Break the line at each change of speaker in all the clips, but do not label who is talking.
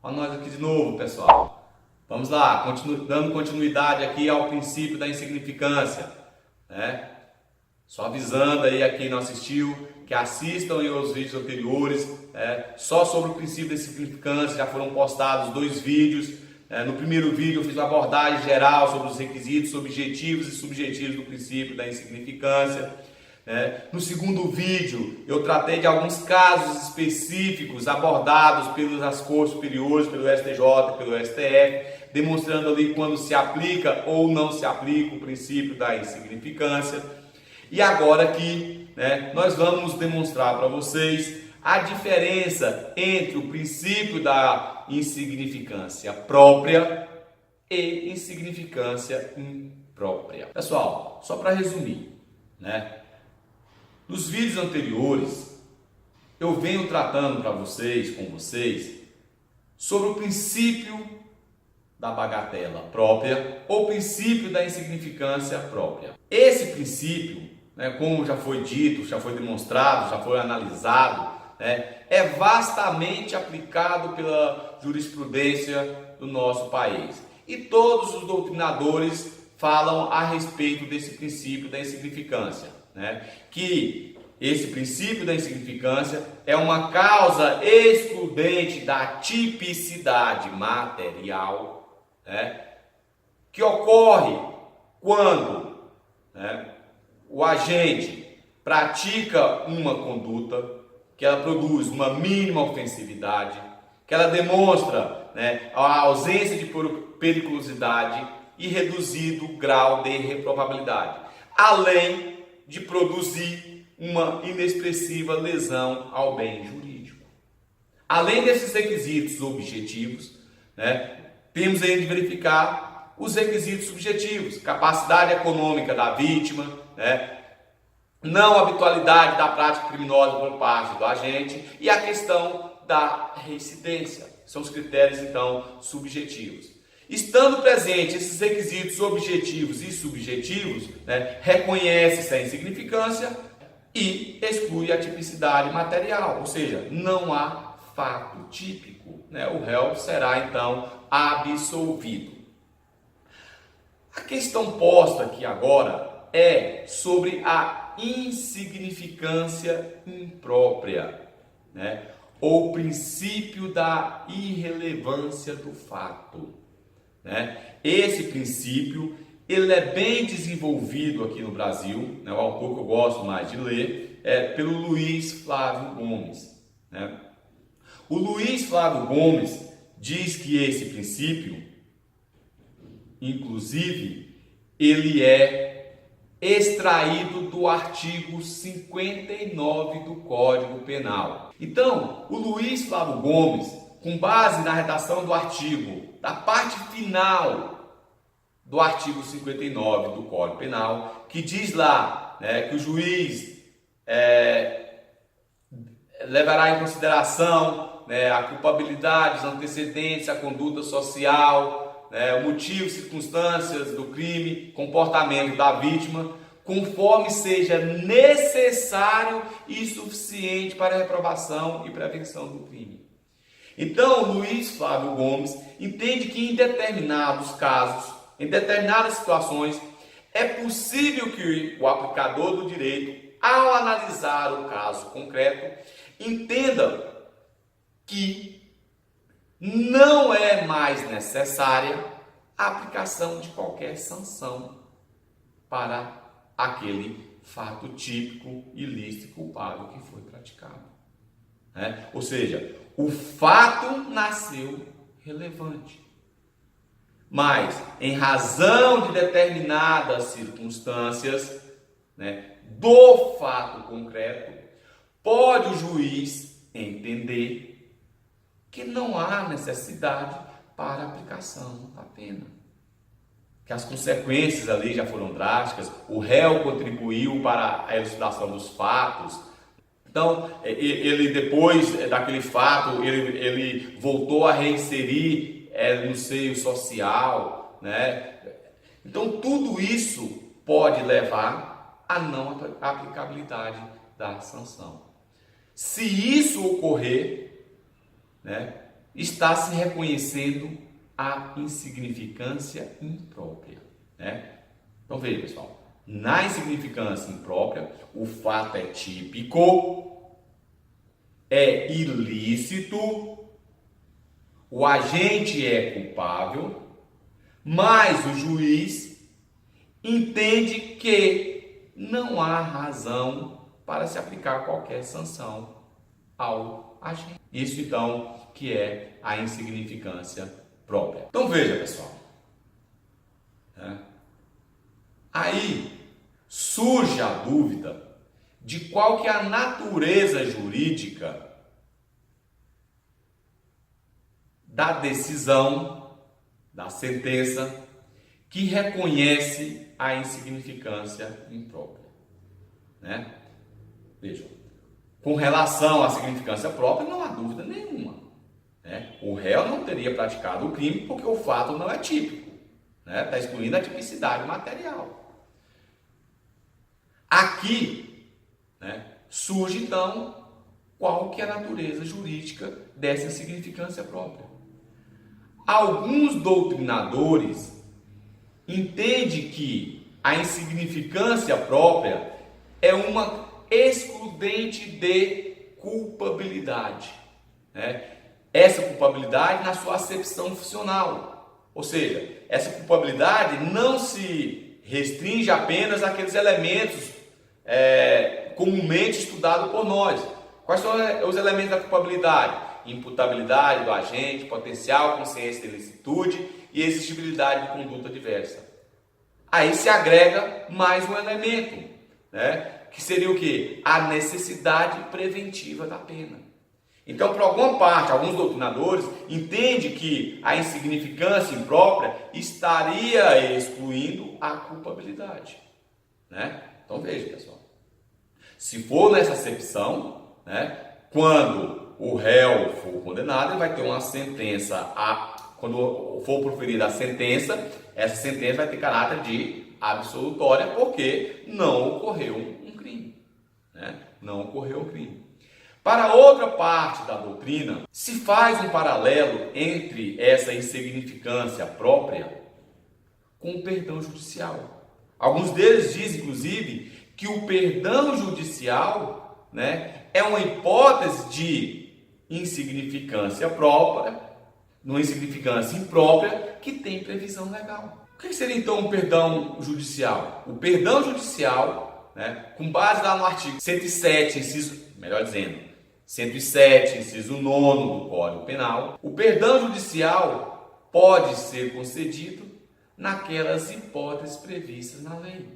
Olha nós aqui de novo, pessoal. Vamos lá, dando continuidade aqui ao princípio da insignificância, né? Só avisando aí a quem não assistiu, que assistam aí os vídeos anteriores, só sobre o princípio da insignificância, já foram postados 2 vídeos. No primeiro vídeo eu fiz uma abordagem geral sobre os requisitos, objetivos e subjetivos do princípio da insignificância. No segundo vídeo eu tratei de alguns casos específicos abordados pelas cortes superiores, pelo STJ, pelo STF, demonstrando ali quando se aplica ou não se aplica o princípio da insignificância. E agora aqui, nós vamos demonstrar para vocês a diferença entre o princípio da insignificância própria e insignificância imprópria. Pessoal, só para resumir, nos vídeos anteriores eu venho tratando com vocês, sobre o princípio da bagatela própria ou princípio da insignificância própria. Esse princípio, como já foi dito, já foi demonstrado, já foi analisado, é vastamente aplicado pela jurisprudência do nosso país. E todos os doutrinadores falam a respeito desse princípio da insignificância, que esse princípio da insignificância é uma causa excludente da tipicidade material, que ocorre quando o agente pratica uma conduta que ela produz uma mínima ofensividade, que ela demonstra a ausência de periculosidade e reduzido grau de reprovabilidade, além de produzir uma inexpressiva lesão ao bem jurídico. Além desses requisitos objetivos, temos aí de verificar os requisitos subjetivos: capacidade econômica da vítima, não habitualidade da prática criminosa por parte do agente e a questão da reincidência. São os critérios, então, subjetivos. Estando presentes esses requisitos objetivos e subjetivos, reconhece-se a insignificância e exclui a tipicidade material, ou seja, não há fato típico. O réu será, então, absolvido. A questão posta aqui agora é sobre a insignificância imprópria, ou princípio da irrelevância do fato. Esse princípio ele é bem desenvolvido aqui no Brasil, é um autor que eu gosto mais de ler, pelo Luiz Flávio Gomes. O Luiz Flávio Gomes diz que esse princípio, inclusive, ele é extraído do artigo 59 do Código Penal. Então, o Luiz Flávio Gomes, com base na redação do artigo, da parte final do artigo 59 do Código Penal, que diz lá que o juiz levará em consideração a culpabilidade, os antecedentes, a conduta social, o motivo, circunstâncias do crime, comportamento da vítima, conforme seja necessário e suficiente para a reprovação e prevenção do crime. Então, Luiz Flávio Gomes entende que em determinados casos, em determinadas situações, é possível que o aplicador do direito, ao analisar o caso concreto, entenda que não é mais necessária a aplicação de qualquer sanção para aquele fato típico, ilícito e culpável que foi praticado. Ou seja, o fato nasceu relevante, mas em razão de determinadas circunstâncias do fato concreto, pode o juiz entender que não há necessidade para a aplicação da pena, que as consequências ali já foram drásticas, o réu contribuiu para a elucidação dos fatos. Então, ele depois daquele fato, ele voltou a reinserir no seio social, Então, tudo isso pode levar à não aplicabilidade da sanção. Se isso ocorrer, está se reconhecendo a insignificância imprópria, né? Então veja, pessoal, na insignificância imprópria, o fato é típico, é ilícito, o agente é culpável, mas o juiz entende que não há razão para se aplicar qualquer sanção ao agente. Isso então que é a insignificância própria. Então veja, pessoal, né? Aí surge a dúvida de qual que é a natureza jurídica da decisão, da sentença que reconhece a insignificância imprópria, né? Vejam, com relação à significância própria não há dúvida nenhuma, né? O réu não teria praticado o crime porque o fato não é típico, né? Está excluindo a tipicidade material. Aqui, né, surge então qual que é a natureza jurídica dessa insignificância própria. Alguns doutrinadores entendem que a insignificância própria é uma excludente de culpabilidade, né? Essa culpabilidade na sua acepção funcional, ou seja, essa culpabilidade não se restringe apenas àqueles elementos comumente estudados por nós. Quais são os elementos da culpabilidade? Imputabilidade do agente, potencial, consciência de ilicitude e exigibilidade de conduta diversa. Aí se agrega mais um elemento, né? Que seria o quê? A necessidade preventiva da pena. Então, por alguma parte, alguns doutrinadores entendem que a insignificância imprópria estaria excluindo a culpabilidade, né? Então veja, pessoal, se for nessa acepção, né, quando o réu for condenado, ele vai ter uma sentença, quando for proferida a sentença, essa sentença vai ter caráter de absolutória, porque não ocorreu um crime, né? Não ocorreu um crime. Para outra parte da doutrina, se faz um paralelo entre essa insignificância própria com o perdão judicial. Alguns deles dizem, inclusive, que o perdão judicial, né, é uma hipótese de insignificância própria, uma insignificância imprópria, que tem previsão legal. O que seria então o perdão judicial? O perdão judicial, né, com base lá no artigo 107, melhor dizendo, 107, inciso 9 do Código Penal, o perdão judicial pode ser concedido naquelas hipóteses previstas na lei.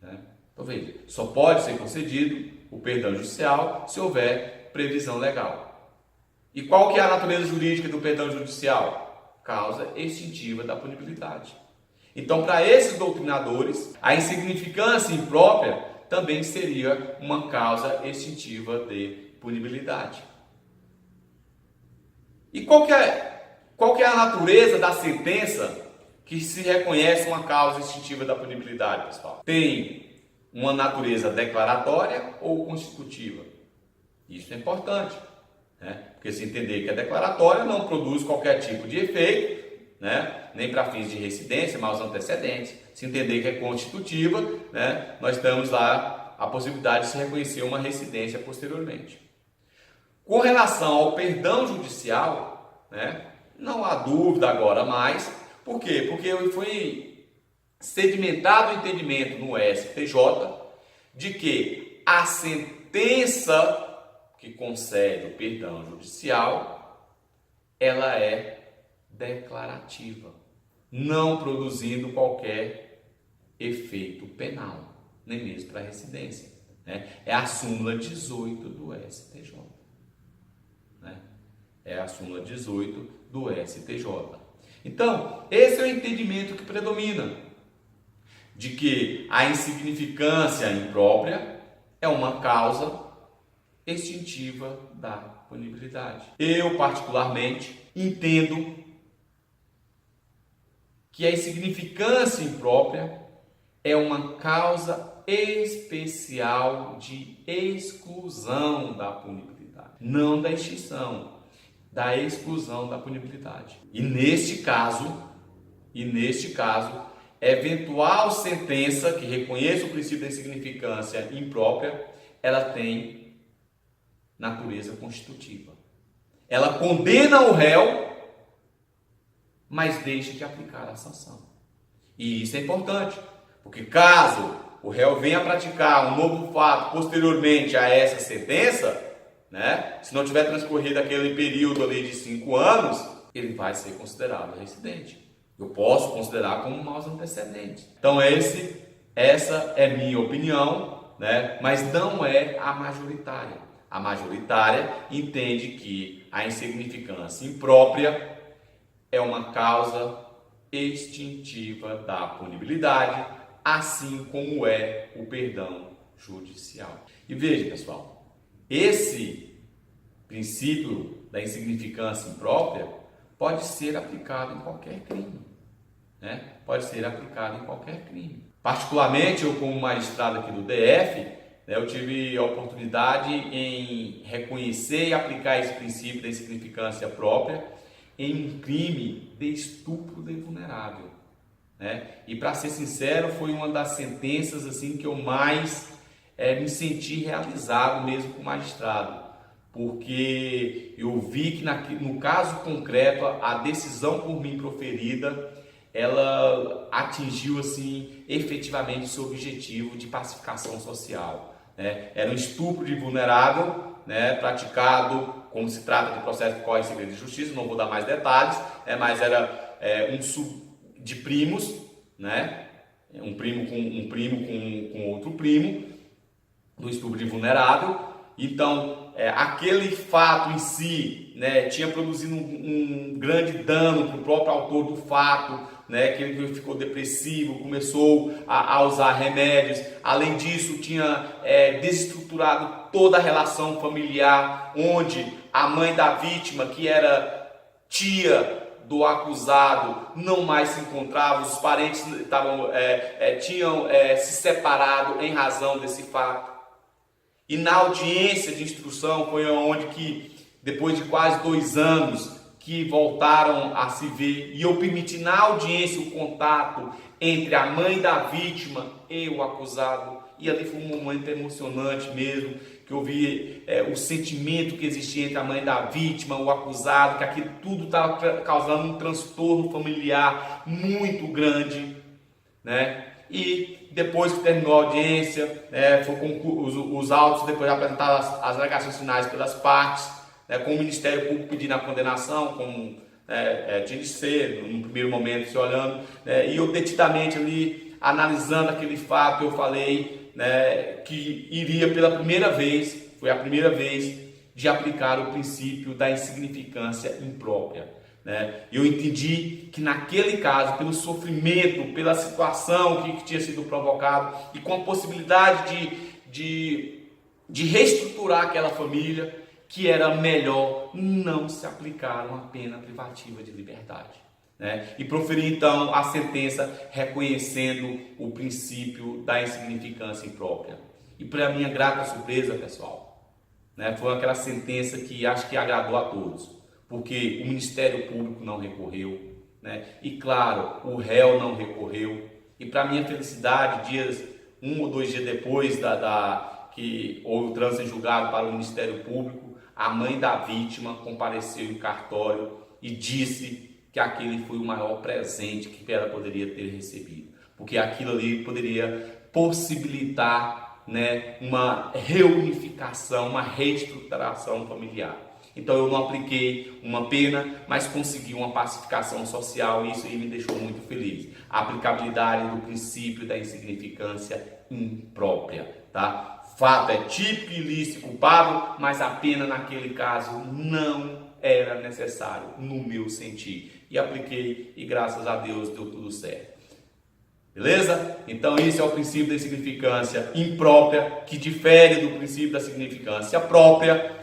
Né? Então veja, só pode ser concedido o perdão judicial se houver previsão legal. E qual que é a natureza jurídica do perdão judicial? Causa extintiva da punibilidade. Então, para esses doutrinadores, a insignificância imprópria também seria uma causa extintiva de punibilidade. E qual que é a natureza da sentença que se reconhece uma causa extintiva da punibilidade, pessoal? Tem uma natureza declaratória ou constitutiva? Isso é importante, né? Porque se entender que a declaratória não produz qualquer tipo de efeito, né? Nem para fins de residência, mas os antecedentes. Se entender que é constitutiva, né? Nós temos lá a possibilidade de se reconhecer uma residência posteriormente. Com relação ao perdão judicial, né? Não há dúvida agora mais. Por quê? Porque foi sedimentado o entendimento no STJ de que a sentença que concede o perdão judicial, ela é declarativa, não produzindo qualquer efeito penal, nem mesmo para residência, né? É a súmula 18 do STJ, né? É a súmula 18 do STJ. Então, esse é o entendimento que predomina, de que a insignificância imprópria é uma causa extintiva da punibilidade. Eu, particularmente, entendo que a insignificância imprópria é uma causa especial de exclusão da punibilidade. punibilidade, não da extinção, da exclusão da punibilidade. E neste caso, eventual sentença que reconheça o princípio da insignificância imprópria, ela tem natureza constitutiva. Ela condena o réu, mas deixa de aplicar a sanção. E isso é importante, porque caso o réu venha praticar um novo fato posteriormente a essa sentença, né, se não tiver transcorrido aquele período ali de 5 anos, ele vai ser considerado reincidente. Eu posso considerar como maus antecedentes. Então essa é minha opinião, né, mas não é a majoritária. A majoritária entende que a insignificância imprópria é uma causa extintiva da punibilidade, assim como é o perdão judicial. E veja, pessoal, esse princípio da insignificância imprópria pode ser aplicado em qualquer crime, né? Pode ser aplicado em qualquer crime. Particularmente, eu como magistrado aqui do DF, né, eu tive a oportunidade em reconhecer e aplicar esse princípio da insignificância própria em um crime de estupro de vulnerável, né? E para ser sincero, foi uma das sentenças assim que eu mais me senti realizado mesmo como magistrado, porque eu vi que no caso concreto a decisão por mim proferida, ela atingiu assim efetivamente o seu objetivo de pacificação social, né? Era um estupro de vulnerável, né, praticado, como se trata de processo que corre em segredo de justiça, não vou dar mais detalhes, mas era de primos, né? Um primo com outro primo, do estupro de vulnerável. Então, aquele fato em si, né, tinha produzido um grande dano para o próprio autor do fato, né, que ele ficou depressivo, começou a usar remédios. Além disso, tinha desestruturado toda a relação familiar, onde a mãe da vítima, que era tia do acusado, não mais se encontrava, os parentes tinham se separado em razão desse fato. E na audiência de instrução foi onde que, depois de quase 2 anos, que voltaram a se ver, e eu permiti na audiência o contato entre a mãe da vítima e o acusado, e ali foi um momento emocionante mesmo, que eu vi o sentimento que existia entre a mãe da vítima, o acusado, que aquilo tudo estava causando um transtorno familiar muito grande, né? E depois que terminou a audiência, foi com os autos, depois apresentaram as alegações finais pelas partes, com o Ministério Público pedindo a condenação, como tinha de ser, no primeiro momento, se olhando, e eu detidamente ali, analisando aquele fato, eu falei que iria pela primeira vez, foi a primeira vez, de aplicar o princípio da insignificância imprópria. Eu entendi que naquele caso, pelo sofrimento, pela situação que tinha sido provocado e com a possibilidade de reestruturar aquela família, que era melhor não se aplicar uma pena privativa de liberdade. E proferi então a sentença reconhecendo o princípio da insignificância imprópria. E para minha grata surpresa, pessoal, foi aquela sentença que acho que agradou a todos. Porque o Ministério Público não recorreu, e claro, o réu não recorreu, e para minha felicidade, 1 ou 2 dias depois que houve o trânsito em julgado para o Ministério Público, a mãe da vítima compareceu em cartório e disse que aquele foi o maior presente que ela poderia ter recebido, porque aquilo ali poderia possibilitar uma reunificação, uma reestruturação familiar. Então eu não apliquei uma pena, mas consegui uma pacificação social, e isso aí me deixou muito feliz. A aplicabilidade do princípio da insignificância imprópria, tá? Fato é típico, ilícito, culpável, mas a pena naquele caso não era necessário, no meu sentir. E apliquei, e graças a Deus deu tudo certo. Beleza? Então esse é o princípio da insignificância imprópria, que difere do princípio da significância própria.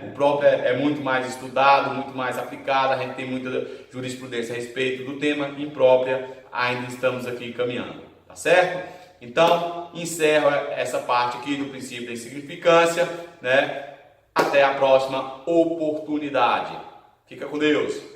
O próprio é muito mais estudado, muito mais aplicado, a gente tem muita jurisprudência a respeito do tema. Imprópria, ainda estamos aqui caminhando, tá certo? Então, encerro essa parte aqui do princípio da insignificância, Até até a próxima oportunidade. Fica com Deus.